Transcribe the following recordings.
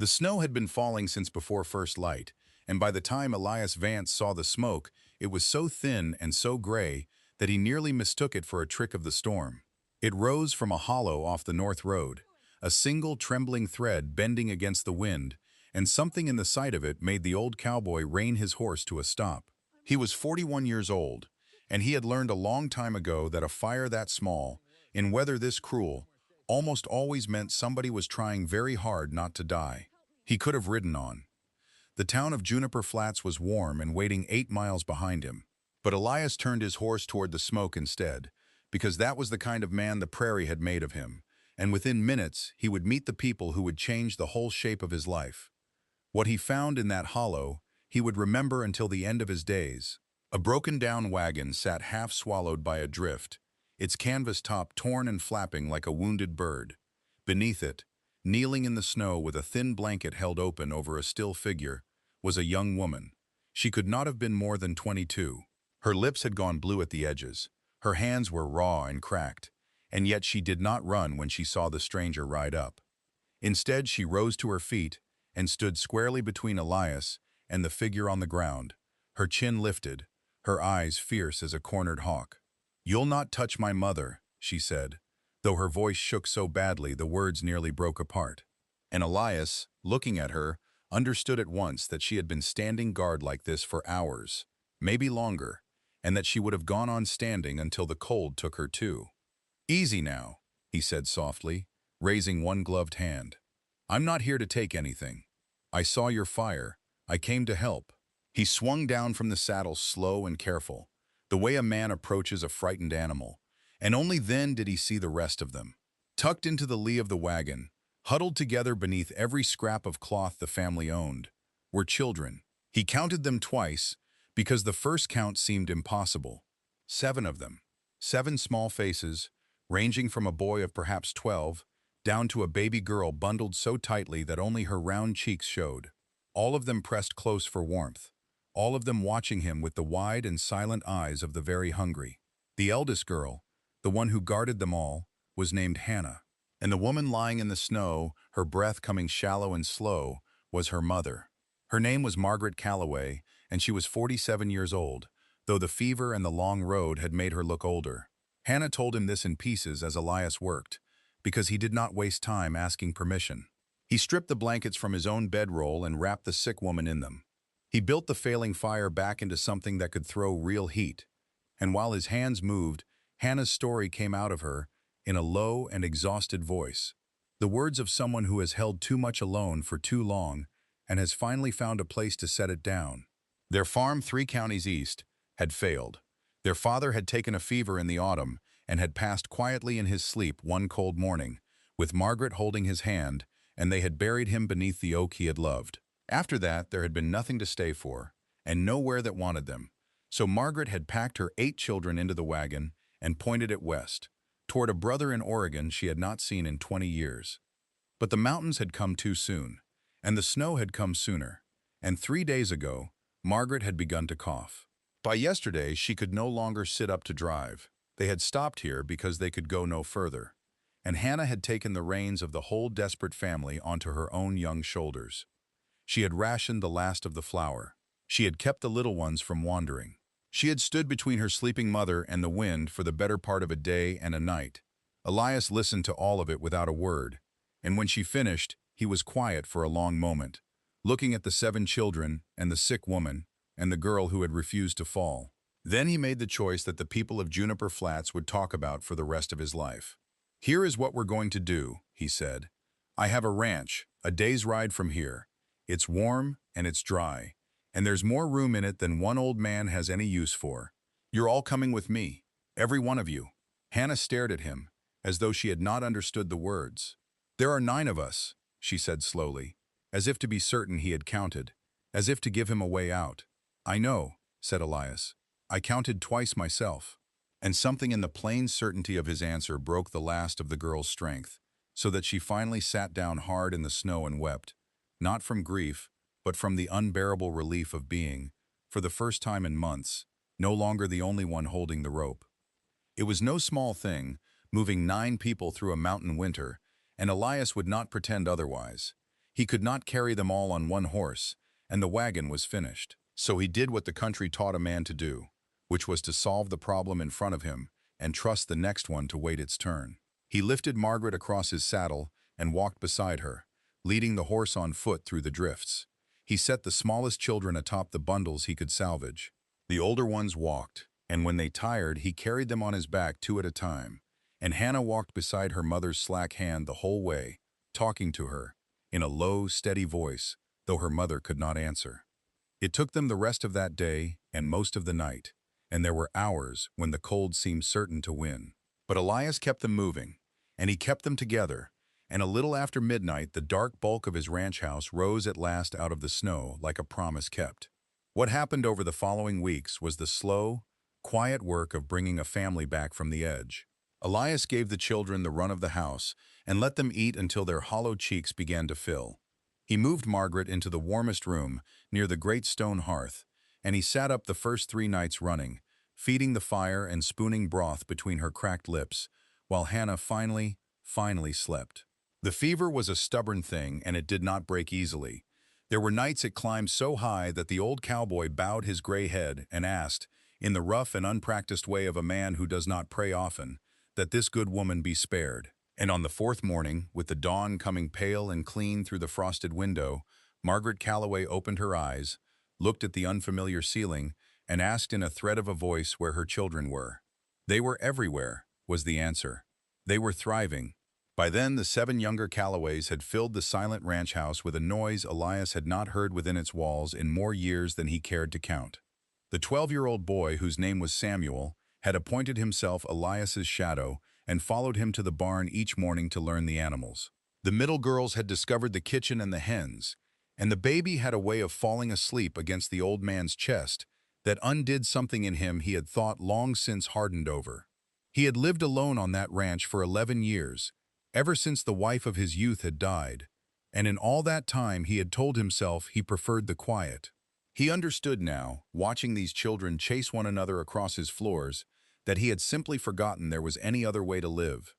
The snow had been falling since before first light, and by the time Elias Vance saw the smoke, it was so thin and so gray that he nearly mistook it for a trick of the storm. It rose from a hollow off the north road, a single trembling thread bending against the wind, and something in the sight of it made the old cowboy rein his horse to a stop. He was 41 years old, and he had learned a long time ago that a fire that small, in weather this cruel, almost always meant somebody was trying very hard not to die. He could have ridden on. The town of Juniper Flats was warm and waiting 8 miles behind him. But Elias turned his horse toward the smoke instead, because that was the kind of man the prairie had made of him, and within minutes he would meet the people who would change the whole shape of his life. What he found in that hollow, he would remember until the end of his days. A broken-down wagon sat half swallowed by a drift, its canvas top torn and flapping like a wounded bird. Beneath it, kneeling in the snow with a thin blanket held open over a still figure, was a young woman. She could not have been more than 22. Her lips had gone blue at the edges. Her hands were raw and cracked, and yet she did not run when she saw the stranger ride up. Instead, she rose to her feet and stood squarely between Elias and the figure on the ground, her chin lifted, her eyes fierce as a cornered hawk. "You'll not touch my mother," she said, though her voice shook so badly the words nearly broke apart. And Elias, looking at her, understood at once that she had been standing guard like this for hours, maybe longer, and that she would have gone on standing until the cold took her too. "Easy now," he said softly, raising one gloved hand. "I'm not here to take anything. I saw your fire. I came to help." He swung down from the saddle slow and careful, the way a man approaches a frightened animal, and only then did he see the rest of them. Tucked into the lee of the wagon, huddled together beneath every scrap of cloth the family owned, were children. He counted them twice, because the first count seemed impossible. 7 of them. 7 small faces, ranging from a boy of perhaps 12, down to a baby girl bundled so tightly that only her round cheeks showed. All of them pressed close for warmth, all of them watching him with the wide and silent eyes of the very hungry. The eldest girl, the one who guarded them all, was named Hannah. And the woman lying in the snow, her breath coming shallow and slow, was her mother. Her name was Margaret Calloway, and she was 47 years old, though the fever and the long road had made her look older. Hannah told him this in pieces as Elias worked, because he did not waste time asking permission. He stripped the blankets from his own bedroll and wrapped the sick woman in them. He built the failing fire back into something that could throw real heat, and while his hands moved, Hannah's story came out of her in a low and exhausted voice, the words of someone who has held too much alone for too long and has finally found a place to set it down. Their farm 3 counties east had failed. Their father had taken a fever in the autumn and had passed quietly in his sleep one cold morning, with Margaret holding his hand, and they had buried him beneath the oak he had loved. After that, there had been nothing to stay for, and nowhere that wanted them. So Margaret had packed her 8 children into the wagon and pointed it west, toward a brother in Oregon she had not seen in 20 years. But the mountains had come too soon, and the snow had come sooner, and 3 days ago, Margaret had begun to cough. By yesterday, she could no longer sit up to drive. They had stopped here because they could go no further, and Hannah had taken the reins of the whole desperate family onto her own young shoulders. She had rationed the last of the flour. She had kept the little ones from wandering. She had stood between her sleeping mother and the wind for the better part of a day and a night. Elias listened to all of it without a word, and when she finished, he was quiet for a long moment, looking at the 7 children and the sick woman and the girl who had refused to fall. Then he made the choice that the people of Juniper Flats would talk about for the rest of his life. "Here is what we're going to do," he said. "I have a ranch, a day's ride from here. It's warm and it's dry, and there's more room in it than one old man has any use for. You're all coming with me, every one of you." Hannah stared at him, as though she had not understood the words. "There are 9 of us," she said slowly, as if to be certain he had counted, as if to give him a way out. "I know," said Elias. "I counted twice myself." And something in the plain certainty of his answer broke the last of the girl's strength, so that she finally sat down hard in the snow and wept, not from grief, but from the unbearable relief of being, for the first time in months, no longer the only one holding the rope. It was no small thing, moving 9 people through a mountain winter, and Elias would not pretend otherwise. He could not carry them all on one horse, and the wagon was finished. So he did what the country taught a man to do, which was to solve the problem in front of him and trust the next one to wait its turn. He lifted Margaret across his saddle and walked beside her, leading the horse on foot through the drifts. He set the smallest children atop the bundles he could salvage. The older ones walked, and when they tired, he carried them on his back two at a time, and Hannah walked beside her mother's slack hand the whole way, talking to her, in a low, steady voice, though her mother could not answer. It took them the rest of that day and most of the night, and there were hours when the cold seemed certain to win. But Elias kept them moving, and he kept them together, and a little after midnight the dark bulk of his ranch house rose at last out of the snow like a promise kept. What happened over the following weeks was the slow, quiet work of bringing a family back from the edge. Elias gave the children the run of the house and let them eat until their hollow cheeks began to fill. He moved Margaret into the warmest room near the great stone hearth, and he sat up the first 3 nights running, feeding the fire and spooning broth between her cracked lips, while Hannah finally slept. The fever was a stubborn thing, and it did not break easily. There were nights it climbed so high that the old cowboy bowed his gray head and asked, in the rough and unpracticed way of a man who does not pray often, that this good woman be spared. And on the 4th morning, with the dawn coming pale and clean through the frosted window, Margaret Calloway opened her eyes, looked at the unfamiliar ceiling, and asked in a thread of a voice where her children were. They were everywhere, was the answer. They were thriving. By then, the 7 younger Calloways had filled the silent ranch house with a noise Elias had not heard within its walls in more years than he cared to count. The 12-year-old boy, whose name was Samuel, had appointed himself Elias's shadow and followed him to the barn each morning to learn the animals. The middle girls had discovered the kitchen and the hens, and the baby had a way of falling asleep against the old man's chest that undid something in him he had thought long since hardened over. He had lived alone on that ranch for 11 years, ever since the wife of his youth had died, and in all that time he had told himself he preferred the quiet. He understood now, watching these children chase one another across his floors, that he had simply forgotten there was any other way to live.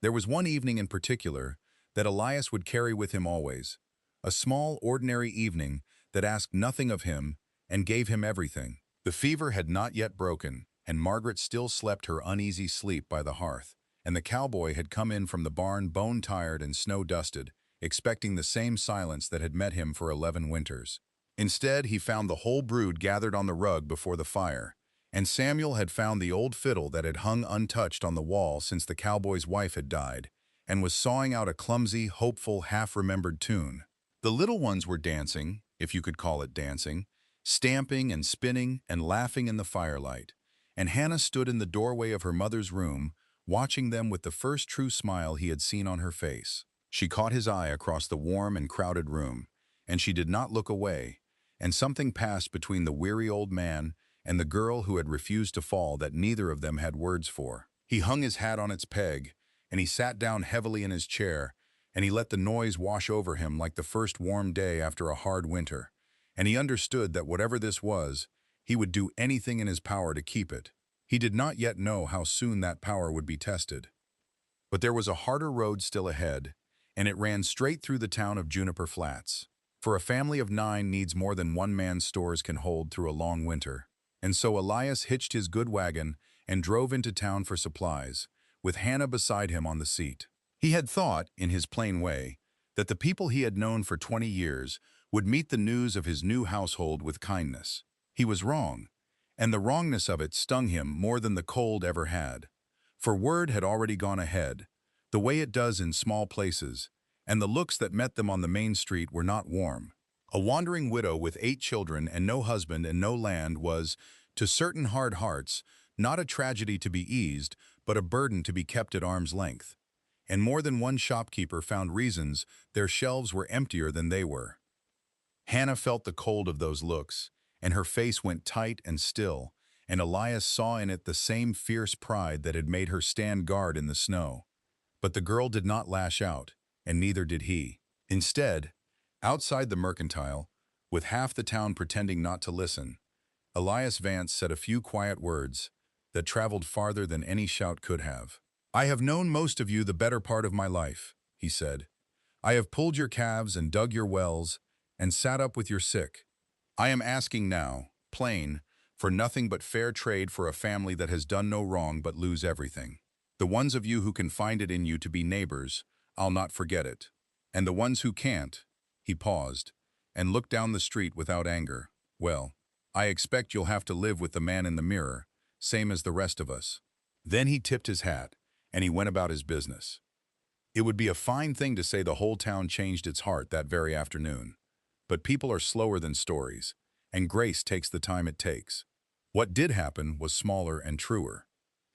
There was one evening in particular that Elias would carry with him always, a small, ordinary evening that asked nothing of him and gave him everything. The fever had not yet broken, and Margaret still slept her uneasy sleep by the hearth, and the cowboy had come in from the barn bone-tired and snow-dusted, expecting the same silence that had met him for 11 winters. Instead, he found the whole brood gathered on the rug before the fire, and Samuel had found the old fiddle that had hung untouched on the wall since the cowboy's wife had died, and was sawing out a clumsy, hopeful, half-remembered tune. The little ones were dancing, if you could call it dancing, stamping and spinning and laughing in the firelight, and Hannah stood in the doorway of her mother's room, watching them with the first true smile he had seen on her face. She caught his eye across the warm and crowded room, and she did not look away, and something passed between the weary old man and the girl who had refused to fall that neither of them had words for. He hung his hat on its peg, and he sat down heavily in his chair, and he let the noise wash over him like the first warm day after a hard winter, and he understood that whatever this was, he would do anything in his power to keep it. He did not yet know how soon that power would be tested. But there was a harder road still ahead, and it ran straight through the town of Juniper Flats. For a family of 9 needs more than one man's stores can hold through a long winter. And so Elias hitched his good wagon and drove into town for supplies, with Hannah beside him on the seat. He had thought, in his plain way, that the people he had known for 20 years would meet the news of his new household with kindness. He was wrong, and the wrongness of it stung him more than the cold ever had. For word had already gone ahead, the way it does in small places, and the looks that met them on the main street were not warm. A wandering widow with 8 children and no husband and no land was, to certain hard hearts, not a tragedy to be eased, but a burden to be kept at arm's length. And more than one shopkeeper found reasons their shelves were emptier than they were. Hannah felt the cold of those looks, and her face went tight and still, and Elias saw in it the same fierce pride that had made her stand guard in the snow. But the girl did not lash out, and neither did he. Instead, outside the mercantile, with half the town pretending not to listen, Elias Vance said a few quiet words that traveled farther than any shout could have. "I have known most of you the better part of my life," he said. I have pulled your calves and dug your wells and sat up with your sick. I am asking now, plain, for nothing but fair trade for a family that has done no wrong but lose everything. The ones of you who can find it in you to be neighbors, I'll not forget it. And the ones who can't, he paused, and looked down the street without anger. Well, I expect you'll have to live with the man in the mirror, same as the rest of us. Then he tipped his hat, and he went about his business. It would be a fine thing to say the whole town changed its heart that very afternoon. But people are slower than stories, and grace takes the time it takes. What did happen was smaller and truer.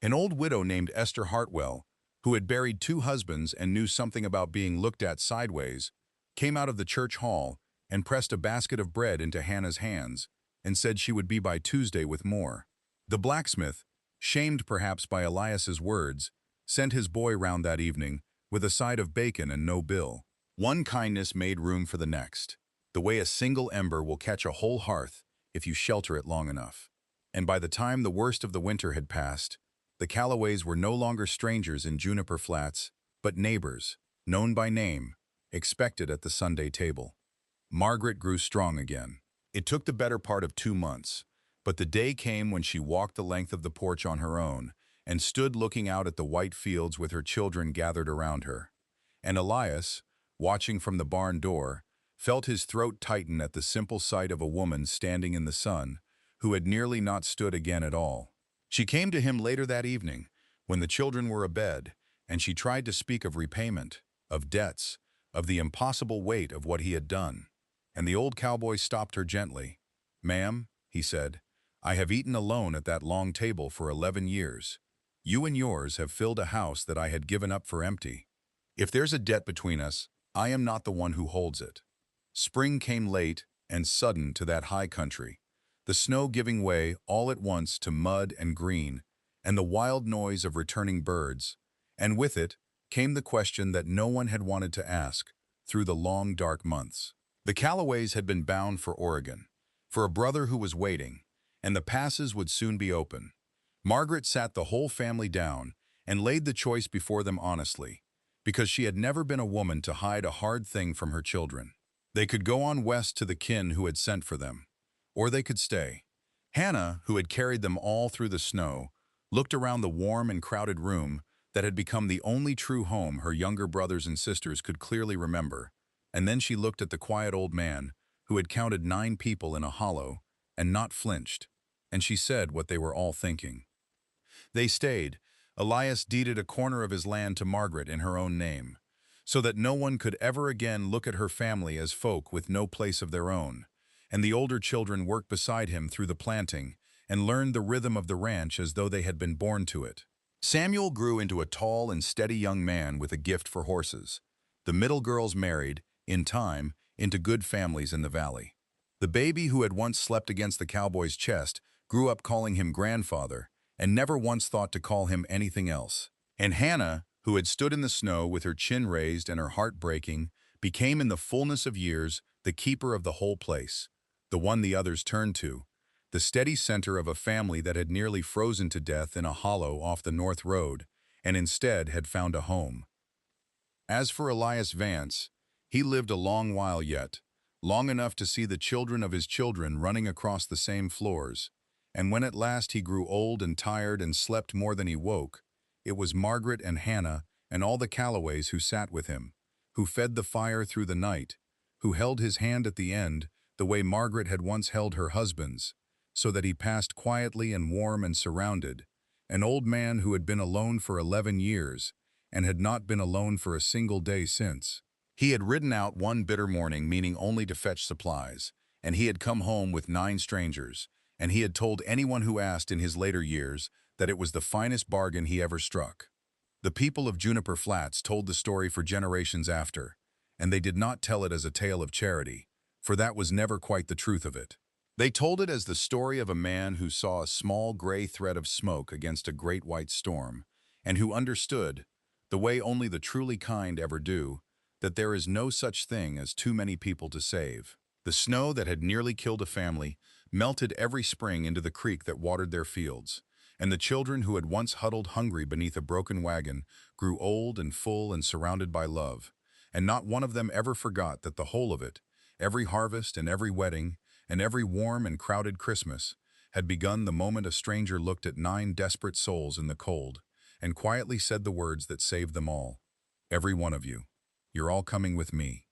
An old widow named Esther Hartwell, who had buried 2 husbands and knew something about being looked at sideways, came out of the church hall and pressed a basket of bread into Hannah's hands and said she would be by Tuesday with more. The blacksmith, shamed perhaps by Elias's words, sent his boy round that evening with a side of bacon and no bill. One kindness made room for the next, the way a single ember will catch a whole hearth if you shelter it long enough. And by the time the worst of the winter had passed, the Calloways were no longer strangers in Juniper Flats, but neighbors, known by name, expected at the Sunday table. Margaret grew strong again. It took the better part of 2 months, but the day came when she walked the length of the porch on her own and stood looking out at the white fields with her children gathered around her. And Elias, watching from the barn door, felt his throat tighten at the simple sight of a woman standing in the sun, who had nearly not stood again at all. She came to him later that evening, when the children were abed, and she tried to speak of repayment, of debts, of the impossible weight of what he had done. And the old cowboy stopped her gently. "Ma'am," he said, "I have eaten alone at that long table for 11 years. You and yours have filled a house that I had given up for empty. If there's a debt between us, I am not the one who holds it." Spring came late and sudden to that high country, the snow giving way all at once to mud and green, and the wild noise of returning birds, and with it came the question that no one had wanted to ask through the long dark months. The Calloways had been bound for Oregon, for a brother who was waiting, and the passes would soon be open. Margaret sat the whole family down and laid the choice before them honestly, because she had never been a woman to hide a hard thing from her children. They could go on west to the kin who had sent for them, or they could stay. Hannah, who had carried them all through the snow, looked around the warm and crowded room that had become the only true home her younger brothers and sisters could clearly remember, and then she looked at the quiet old man who had counted 9 people in a hollow and not flinched, and she said what they were all thinking. They stayed. Elias deeded a corner of his land to Margaret in her own name, so that no one could ever again look at her family as folk with no place of their own, and the older children worked beside him through the planting and learned the rhythm of the ranch as though they had been born to it. Samuel grew into a tall and steady young man with a gift for horses. The middle girls married, in time, into good families in the valley. The baby who had once slept against the cowboy's chest grew up calling him grandfather and never once thought to call him anything else. And Hannah, who had stood in the snow with her chin raised and her heart breaking, became in the fullness of years the keeper of the whole place, the one the others turned to, the steady center of a family that had nearly frozen to death in a hollow off the North Road and instead had found a home. As for Elias Vance, he lived a long while yet, long enough to see the children of his children running across the same floors, and when at last he grew old and tired and slept more than he woke, it was Margaret and Hannah and all the Calloways who sat with him, who fed the fire through the night, who held his hand at the end the way Margaret had once held her husband's, so that he passed quietly and warm and surrounded, an old man who had been alone for 11 years and had not been alone for a single day since. He had ridden out one bitter morning meaning only to fetch supplies, and he had come home with 9 strangers, and he had told anyone who asked in his later years that it was the finest bargain he ever struck. The people of Juniper Flats told the story for generations after, and they did not tell it as a tale of charity, for that was never quite the truth of it. They told it as the story of a man who saw a small gray thread of smoke against a great white storm, and who understood, the way only the truly kind ever do, that there is no such thing as too many people to save. The snow that had nearly killed a family melted every spring into the creek that watered their fields, and the children who had once huddled hungry beneath a broken wagon grew old and full and surrounded by love, and not one of them ever forgot that the whole of it, every harvest and every wedding, and every warm and crowded Christmas, had begun the moment a stranger looked at 9 desperate souls in the cold and quietly said the words that saved them all. Every one of you. You're all coming with me.